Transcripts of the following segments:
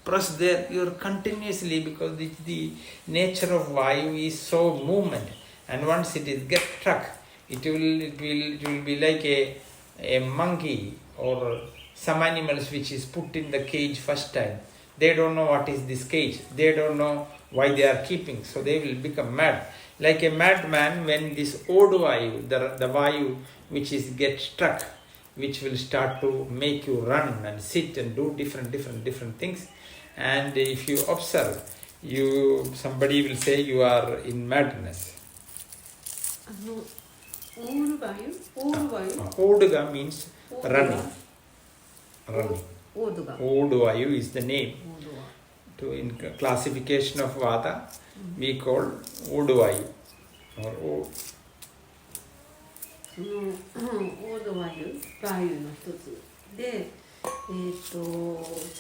press there, you're continuously, because the nature of Vayu is so movement, and once it is get struck, it will be like a monkey or some animals which is put in the cage first time. They don't know what is this cage. They don't know why they are keeping. So they will become mad. Like a madman, when this old Vayu, the Vayu which is get struck, which will start to make you run and sit and do different things. And if you observe, somebody will say you are in madness. Oduga means running. Old Vayu is the name. In classification of Vata, we call Old Vayu. Or そのオードワユ、バーユの一つで、常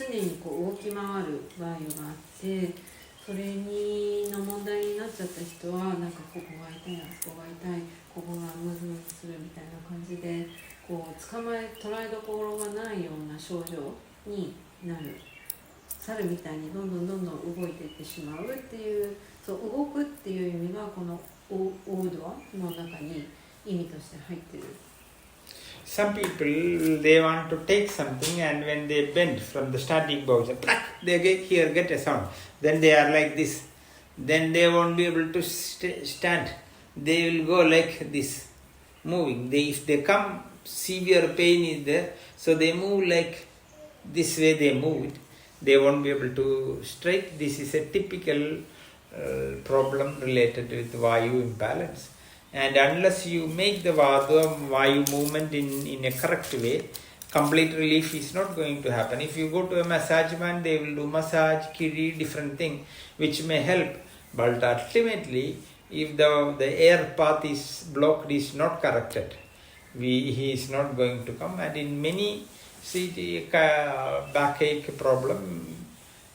にこう動き回るバーユがあって、それの問題になっちゃった人はなんかここが痛い、あそこが痛い、ここがムズムズするみたいな感じで、こう捉えどころがないような症状になる。猿みたいにどんどん動いていってしまうっていう、そう動くっていう意味がこのオードワの中に意味として入ってる。Some people, they want to take something, and when they bend from the starting position, they get a sound. Then they are like this. Then they won't be able to stand. They will go like this, moving. If they come, severe pain is there, so they move like this way. They move it. They won't be able to straight. This is a typical problem related with Vayu imbalance. And unless you make the Vayu movement in a correct way, complete relief is not going to happen. If you go to a massage man, they will do massage, kiri, different thing, which may help. But ultimately, if the air path is blocked, is not corrected, he is not going to come. And in many backache problem,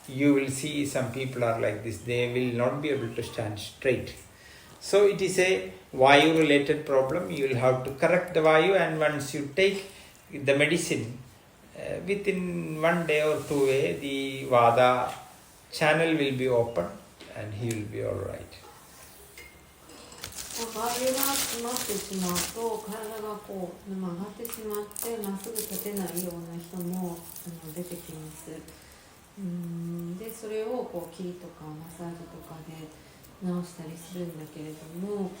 you will see some people are like this. They will not be able to stand straight. So it is a Vayu related problem. You will have to correct the Vayu, and once you take the medicine, within 1 day or 2 days, the Vada channel will be open and he will be alright. バーユが詰まってしまうと体がこう曲がってしまってまっすぐ立てないような人も出てきます。でそれをこうキリとかマッサージとかで直したりするんだけれども、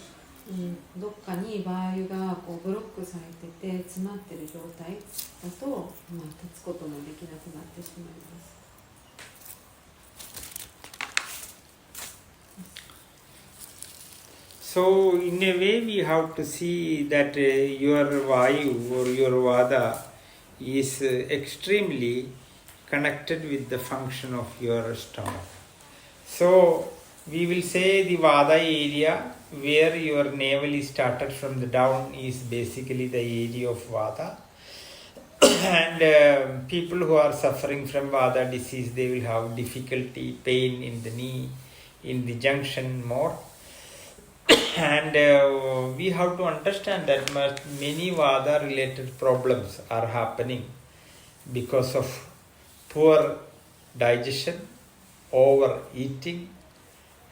どっかにバーユがこうブロックされてて詰まってる状態だと、立つこともできなくなってしまいます。So in a way we have to see that your Vayu or your Vada is extremely connected with the function of your stomach. So we will say the Vada area where your navel is started from the down is basically the area of Vada. And people who are suffering from Vada disease, they will have difficulty, pain in the knee, in the junction more. And we have to understand that many Vada related problems are happening because of poor digestion, overeating,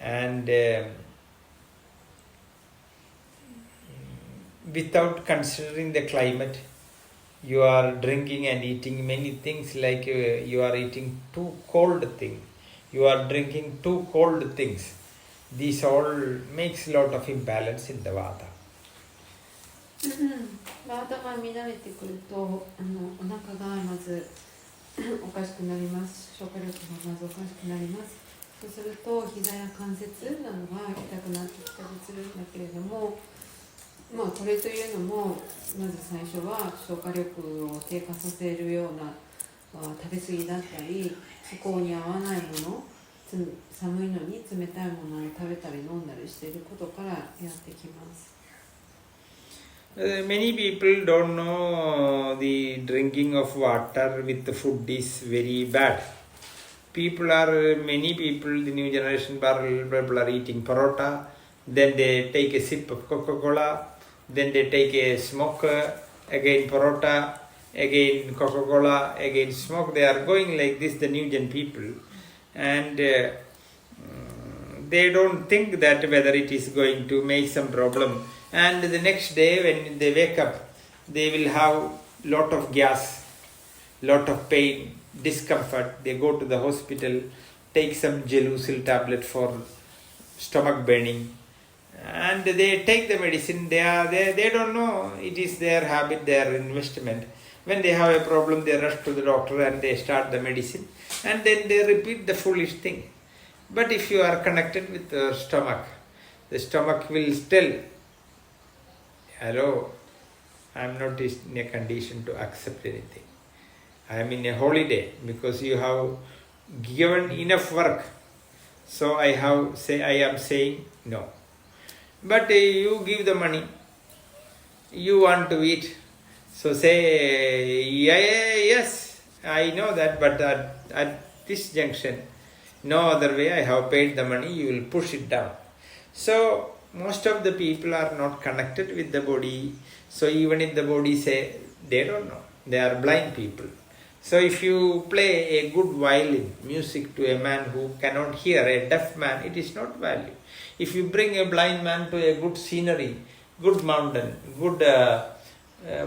and without considering the climate. You are drinking and eating many things, like you are eating too cold things, you are drinking too cold things. This all makes a lot of imbalance in the Vata. バーダが乱れてくるとお腹がまずおかしくなります。消化力がまずおかしくなります。そうすると膝や関節などが痛くなってきたりするんだけれども、これというのもまず最初は消化力を低下させるような食べ過ぎだったり、気候に合わないもの、寒いのに冷たいものを食べたり飲んだりしていることからやってきます。Many people don't know the drinking of water with the food is very bad. Many people, the new generation people are eating parota, then they take a sip of Coca-Cola, then they take a smoke, again parota, again Coca-Cola, again smoke. They are going like this, the new gen people. And they don't think that whether it is going to make some problem. And the next day when they wake up, they will have lot of gas, lot of pain, discomfort. They go to the hospital, take some Gelusil tablet for stomach burning, and they take the medicine. They don't know it is their habit, their investment. When they have a problem, they rush to the doctor and they start the medicine, and then they repeat the foolish thing. But if you are connected with the stomach will tell, hello, I am not in a condition to accept anything. I am in a holiday because you have given enough work. So I am saying no. But you give the money, you want to eat. So say, yes, I know that, but at this junction, no other way, I have paid the money, you will push it down. So most of the people are not connected with the body. So even if the body say, they don't know. They are blind people. So if you play a good violin music to a man who cannot hear, a deaf man, it is not value. If you bring a blind man to a good scenery, good mountain, good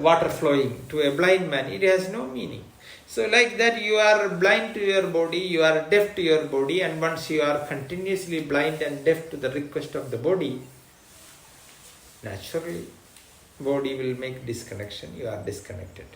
water flowing to a blind man, it has no meaning. So like that, you are blind to your body, you are deaf to your body, and once you are continuously blind and deaf to the request of the body, naturally body will make disconnection, you are disconnected.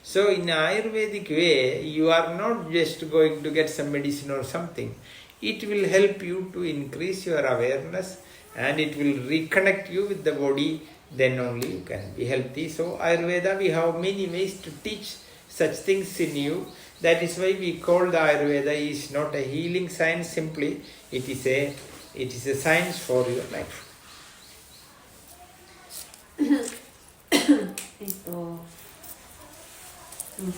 So in Ayurvedic way, you are not just going to get some medicine or something. It will help you to increase your awareness and it will reconnect you with the body, then only you can be healthy. So Ayurveda, we have many ways to teach such things in you. That is why we call the Ayurveda is not a healing science simply, it is a science for your life.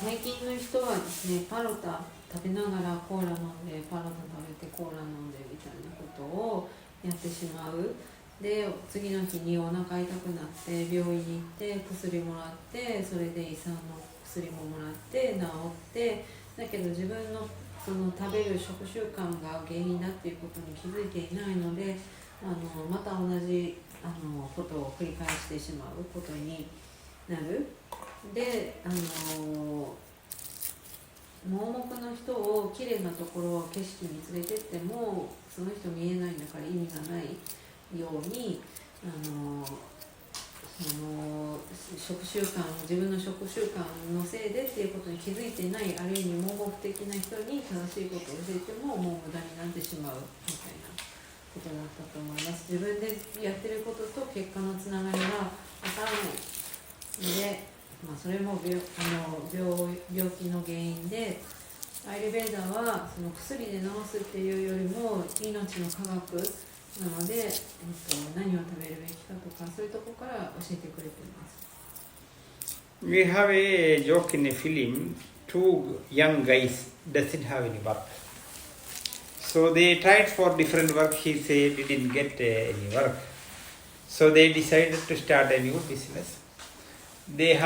最近の人はですね、パロタ食べながらコーラ飲んで、パロタ食べてコーラ飲んでみたいなことをやってしまう。で、次の日にお腹痛くなって病院に行って薬もらって、それで胃酸の薬ももらって治って、だけど自分のその食べる食習慣が原因だっていうことに気づいていないので、また同じことを繰り返してしまうことになる。で、盲目の人をきれいなところ、景色に連れてってもその人見えないんだから意味がないように、食習慣、自分の食習慣のせいでっていうことに気づいていない、ある意味盲目的な人に正しいことを教えてももう無駄になってしまうみたいなことだったと思います。自分でやってることと結果のつながりがわからないので、それも病気の原因で、アイルベーダはその薬で治すっていうよりも命の科学なので、何を食べるべきかとかそういうところから教えてくれています。We have a joke in a film, two young guys doesn't have any work. So they tried for different work, he said he didn't get any work. So they decided to start a new business. There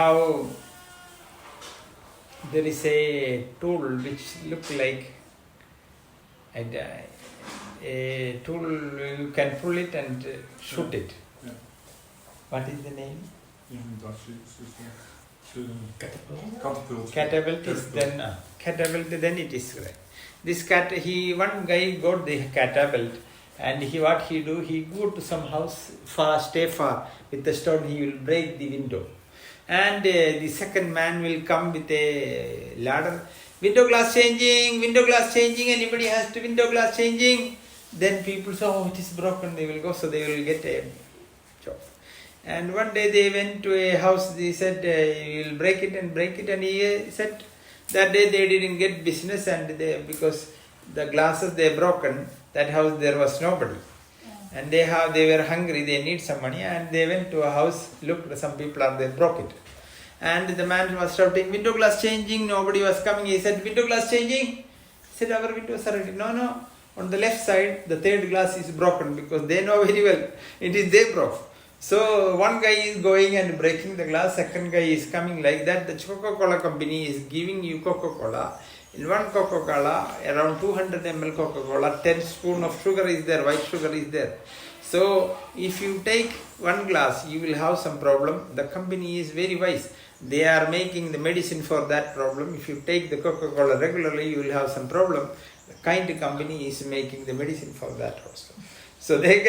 is a tool which looks like a tool, you can pull it and shoot it. Yeah. What is the name? Catapult is then catapult, then it is right. This one guy got the catapult, and what he do, he go to some house stay far with the stone, he will break the window. And the second man will come with a ladder. Window glass changing, anybody has to window glass changing. Then people say, oh, it is broken, they will go, so they will get a job. And one day they went to a house, they said, you will break it, and he said, that day they didn't get business, and because the glasses they broken, that house there was nobody. And they were hungry, they need some money, and they went to a house, looked, some people they broke it. And the man was shouting, window glass changing, nobody was coming. He said, window glass changing? He said, our windows are ready. No, on the left side, the third glass is broken, because they know very well, it is they broke. So one guy is going and breaking the glass, second guy is coming like that. The Coca-Cola company is giving you Coca-Cola. In one Coca-Cola, around 200 ml Coca-Cola, 10 spoon of sugar is there, white sugar is there. So if you take one glass, you will have some problem. The company is very wise. They are making the medicine for that problem. If you take the Coca-Cola regularly, you will have some problem. The kind company is making the medicine for that also. So they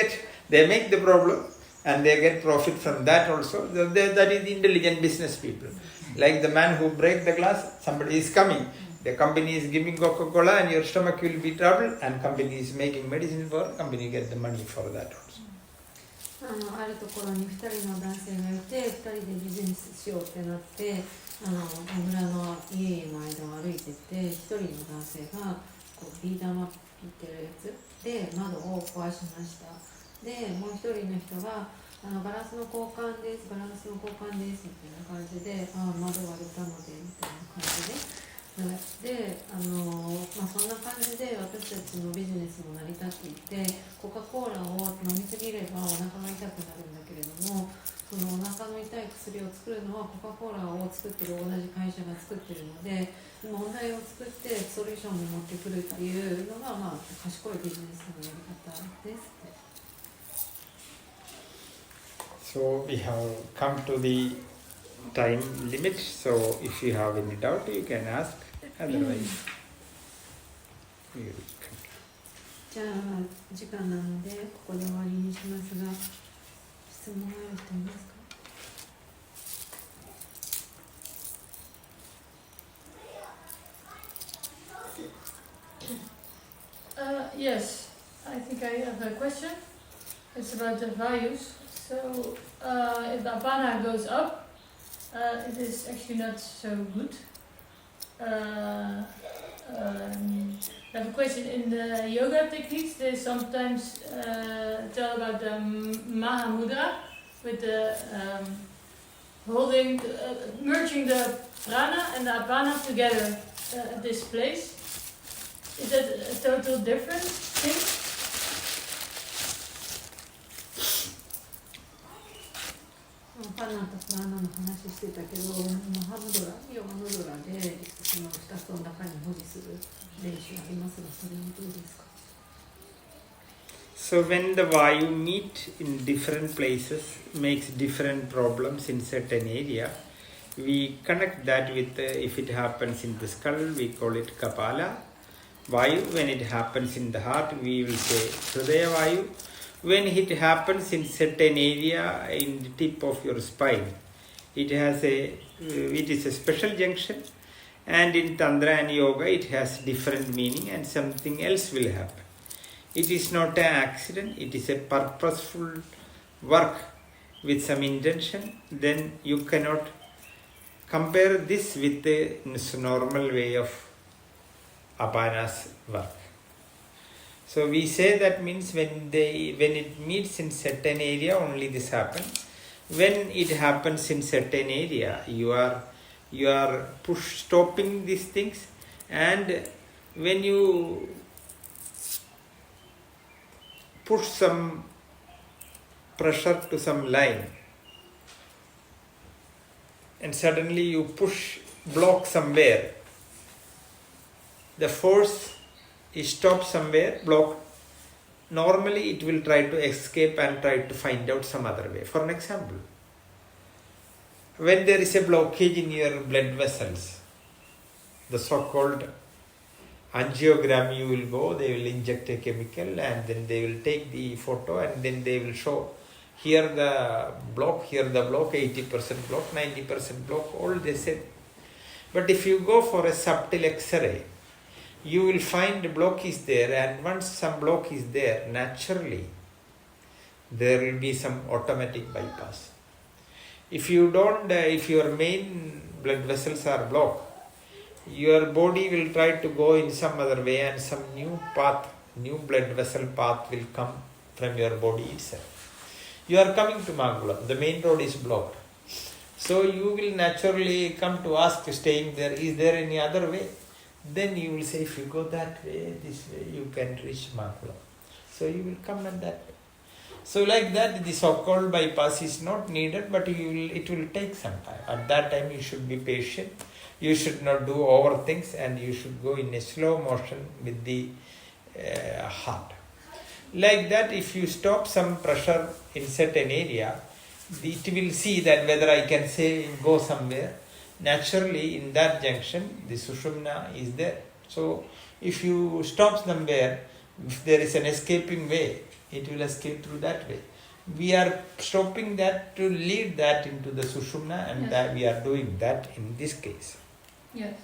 make the problem and they get profit from that also. That is intelligent business people. Like the man who break the glass, somebody is coming. The company is giving Coca-Cola and your stomach will be troubled, and company is making medicine for, company get the money for that also. あるところに2人の男性がいて、2人でビジネスしようってなって、村の家の間を歩いてて、1人の男性がこうビー玉ピってるやつで窓を壊しました。で、もう1人の人がガラスの交換です、ガラスの交換ですみたいな感じで、窓割れたのでみたいな感じで。で、そんな感じで私たちのビジネスも成り立っていて、コカ・コーラを飲みすぎればお腹が痛くなるんだけれども、そのお腹の痛い薬を作るのはコカ・コーラを作ってる同じ会社が作ってるので、問題を作ってソリューションに持ってくるっていうのが、賢いビジネスのやり方です。So we have come to the time limit. So if you have any doubt, you can ask. Otherwise, we will continue. じゃあ時間なのでここで終わりにしますが、質問ある人いますか？Yes, I think I have a question. It's about the values. So, if the apana goes up, it is actually not so good. I have a question. In the yoga techniques, they sometimes tell about the Mahamudra with the holding, merging the prana and the apana together at this place. Is that a total different thing? パナとプラナの話してたけど、マハムドラ、ヨガムドラでその2つの中に保持する練習ありますが、それはどうですか？ So when the Vayu meet in different places, makes different problems in certain area, we connect that with, if it happens in the skull, we call it Kapala Vayu. When it happens in the heart, we will say Hridaya Vayu. When it happens in certain area in the tip of your spine, it is a special junction, and in Tantra and Yoga it has different meaning and something else will happen. It is not an accident, it is a purposeful work with some intention. Then you cannot compare this with the normal way of Apana's work. So we say that means when it meets in certain area, only this happens. When it happens in certain area, you are stopping these things, and when you push some pressure to some line, and suddenly you block somewhere, the force is stopped somewhere, blocked. Normally it will try to escape and try to find out some other way. For an example, when there is a blockage in your blood vessels, the so-called angiogram, you will go, they will inject a chemical and then they will take the photo and then they will show here the block, 80% block, 90% block, all they said. But if you go for a subtle X-ray, you will find a block is there, and once some block is there, naturally there will be some automatic bypass. If you don't, if your main blood vessels are blocked, your body will try to go in some other way and some new path, new blood vessel path will come from your body itself. You are coming to Mangalam, the main road is blocked. So you will naturally come to ask, staying there, is there any other way? Then you will say, if you go that way, this way, you can reach Mangalam. So you will come in that way. So like that, the so-called bypass is not needed, but it will take some time. At that time, you should be patient. You should not do over things, and you should go in a slow motion with the heart. Like that, if you stop some pressure in certain area, it will see that whether I can say go somewhere. Naturally, in that junction, the Sushumna is there. So, if you stop somewhere, if there is an escaping way, it will escape through that way. We are stopping that to lead that into the Sushumna, and that we are doing that in this case. Yes.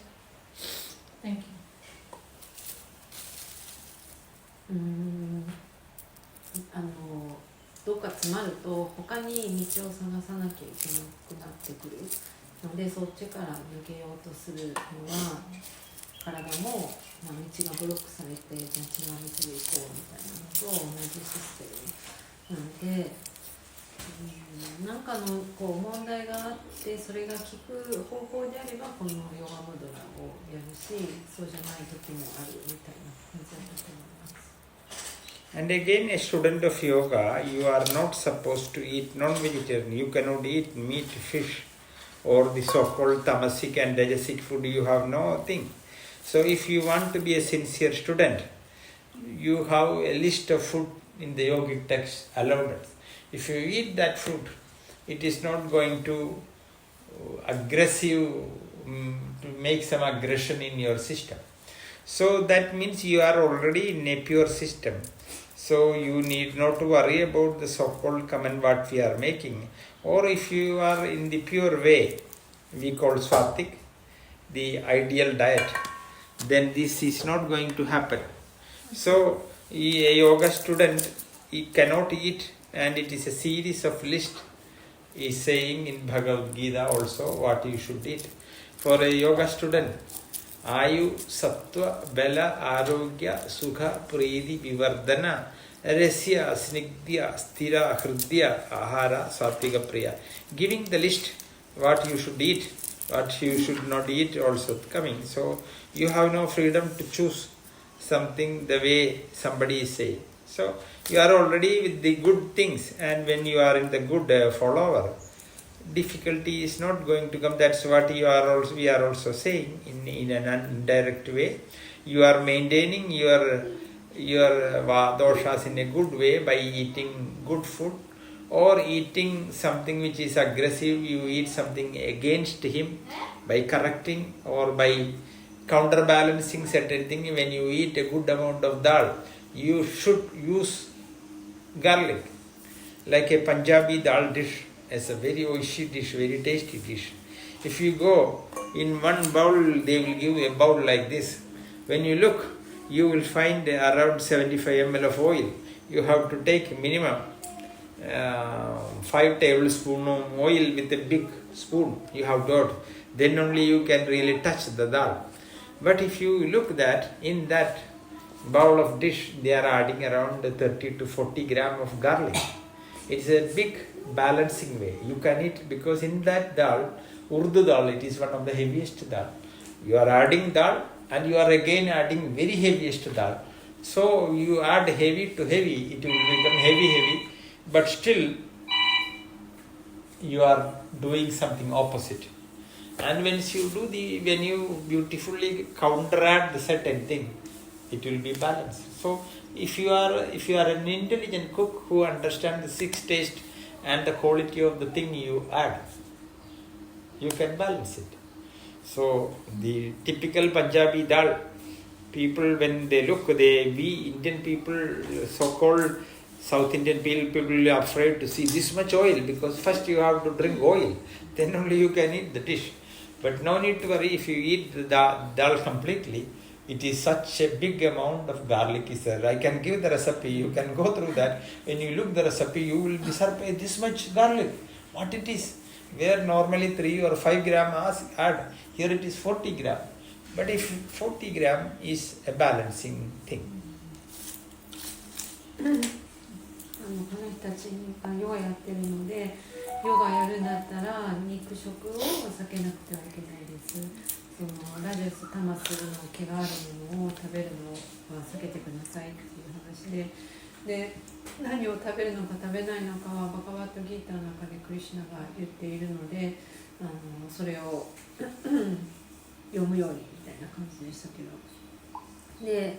Thank you. どっか詰まると他に道を探さなきゃいけなくなってくるので、そっちから抜けようとするのは体も、道がブロックされて、じゃあ違う道で行こうみたいなのと同じシステムなので、なんかの問題があってそれが効く方法であればこのヨガムドラをやるし、そうじゃない時もあるみたいな感じだったと思います。And again, a student of yoga, you are not supposed to eat non-vegetarian. You cannot eat meat, fish, or the so-called tamasic and rajasic food. You have no thing. So if you want to be a sincere student, you have a list of food in the yogic text allowed us. If you eat that food, it is not going to to make some aggression in your system. So that means you are already in a pure system. So you need not to worry about the so-called comment what we are making. Or if you are in the pure way, we call Swatik, the ideal diet, then this is not going to happen. So a yoga student, he cannot eat, and it is a series of list is saying in Bhagavad Gita also what you should eat. For a yoga student, Ayu, Sattva, Bala, Arogya, Sukha, Pridi, Vivardhana, Resya, Snigdhya, Sthira, Hridya, Ahara, Satvika, Priya. Giving the list what you should eat, what you should not eat also coming. So you have no freedom to choose something the way somebody is saying. So you are already with the good things, and when you are in the good follower, difficulty is not going to come. That's what we are also saying in an indirect way. You are maintaining your doshas in a good way by eating good food, or eating something which is aggressive. You eat something against him by correcting or by counterbalancing certain thing. When you eat a good amount of dal, you should use garlic, like a Punjabi dal dish. It's a very oishi dish, very tasty dish. If you go in one bowl, they will give a bowl like this. When you look, you will find around 75 ml of oil. You have to take minimum 5 tablespoons of oil with a big spoon. You have got. Then only you can really touch the dal. But if you look that, in that bowl of dish, they are adding around 30 to 40 gram of garlic. It's a big balancing way. You can eat, because in that dal, Urdu dal, it is one of the heaviest dal. You are adding dal and you are again adding very heaviest dal. So you add heavy to heavy, it will become heavy, but still you are doing something opposite. And when you beautifully counteract the certain thing, it will be balanced. So if you are an intelligent cook who understands the 6 tastes and the quality of the thing you add, you can balance it. So the typical Punjabi dal, people when they look, we Indian people, so-called South Indian people are afraid to see this much oil, because first you have to drink oil, then only you can eat the dish. But no need to worry, if you eat the dal completely, it is such a big amount of garlic is there. I can give the recipe, you can go through that. When you look the recipe, you will be surprised, this much garlic, what it is. Where normally 3 or 5 gram add, here it is 40 gram. But if 40 gram is a balancing thing. この人たちがヨガやってるので、ヨガやるんだったら肉食を避けなくてはいけないです。そのラジャス、タマスの毛があるものを食べるのは避けてくださいっていう話で、で何を食べるのか食べないのかはバガバットギーターの中でクリシュナが言っているので、それを読むようにみたいな感じでしたけど、で、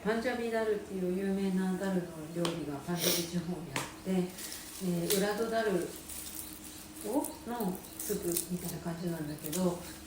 パンジャビダルっていう有名なダルの料理がパンジャビ地方にあって、ウラドダルのスープみたいな感じなんだけど、